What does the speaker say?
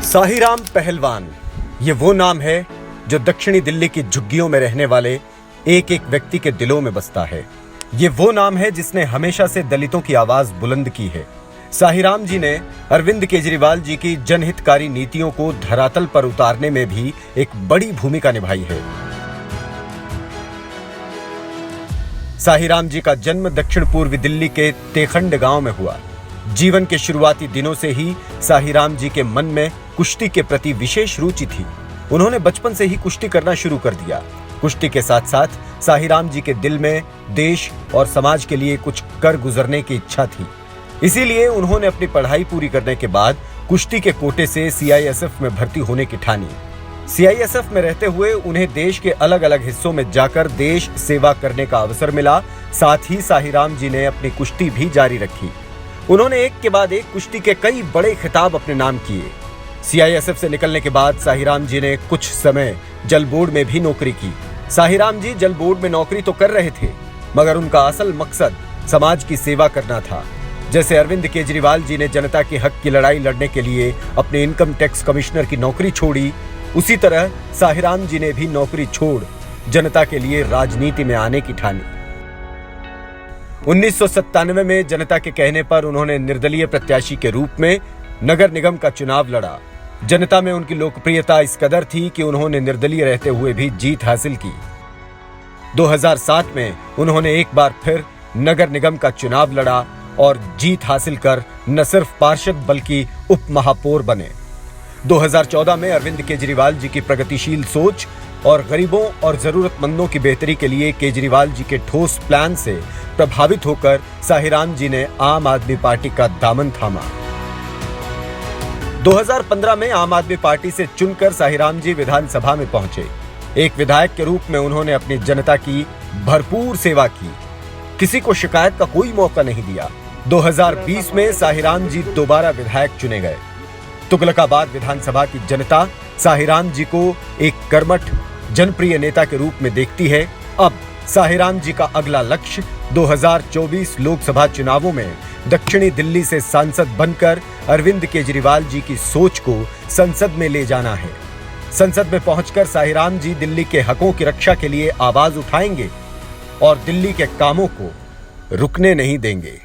साहिराम पहलवान, ये वो नाम है जो दक्षिणी दिल्ली की झुग्गियों में रहने वाले एक एक व्यक्ति के दिलों में बसता है। ये वो नाम है जिसने हमेशा से दलितों की आवाज बुलंद की है। साहिराम जी ने अरविंद केजरीवाल जी की जनहितकारी नीतियों को धरातल पर उतारने में भी एक बड़ी भूमिका निभाई है। साहिराम जी का जन्म दक्षिण पूर्वी दिल्ली के तेखंड गांव में हुआ। जीवन के शुरुआती दिनों से ही साहिराम जी के मन में कुश्ती के प्रति विशेष रुचि थी। उन्होंने बचपन से ही कुश्ती करना शुरू कर दिया। कुश्ती के साथ साथ साहिराम जी के दिल में देश और समाज के लिए कुछ कर गुजरने की इच्छा थी। इसीलिए उन्होंने अपनी पढ़ाई पूरी करने के बाद कुश्ती के कोटे से सीआईएसएफ में भर्ती होने की ठानी। सीआईएसएफ में रहते हुए उन्हें देश के अलग अलग हिस्सों में जाकर देश सेवा करने का अवसर मिला। साथ ही साहिराम जी ने अपनी कुश्ती भी जारी रखी। उन्होंने एक के बाद एक कुश्ती के कई बड़े खिताब अपने नाम किए। सीआईएसएफ से निकलने के बाद साहिराम जी ने कुछ समय जल बोर्ड में भी नौकरी की। साहिराम जी जल बोर्ड में नौकरी तो कर रहे थे, मगर उनका असल मकसद समाज की सेवा करना था। जैसे अरविंद केजरीवाल जी ने जनता के हक की लड़ाई लड़ने के लिए अपने इनकम टैक्स कमिश्नर की नौकरी छोड़ी, उसी तरह साहिराम जी ने भी नौकरी छोड़ जनता के लिए राजनीति में आने की ठानी। 1997 में जनता के कहने पर उन्होंने निर्दलीय प्रत्याशी के रूप में नगर निगम का चुनाव लड़ा। जनता में उनकी लोकप्रियता इस कदर थी कि उन्होंने निर्दलीय रहते हुए भी जीत हासिल की। 2007 में उन्होंने एक बार फिर नगर निगम का चुनाव लड़ा और जीत हासिल कर न सिर्फ पार्षद बल्कि उप महापौर बने। 2014 में अरविंद केजरीवाल जी की प्रगतिशील सोच और गरीबों और जरूरतमंदों की बेहतरी के लिए केजरीवाल जी के ठोस प्लान से प्रभावित होकर साहिराम जी ने आम आदमी पार्टी का दामन थामा। 2015 में आम आदमी पार्टी से चुनकर साहिराम जी विधानसभा में पहुंचे। एक विधायक के रूप में उन्होंने अपनी जनता की भरपूर सेवा की। किसी को शिकायत का कोई मौका नहीं दिया। 2020 में साहिराम जी दोबारा विधायक चुने गए। तुगलकाबाद विधानसभा की जनता साहिराम जी को एक कर्मठ जनप्रिय नेता के रूप में देखती है। अब साहिराम जी का अगला लक्ष्य 2024 लोकसभा चुनावों में दक्षिणी दिल्ली से सांसद बनकर अरविंद केजरीवाल जी की सोच को संसद में ले जाना है। संसद में पहुंचकर साहिराम जी दिल्ली के हकों की रक्षा के लिए आवाज उठाएंगे और दिल्ली के कामों को रुकने नहीं देंगे।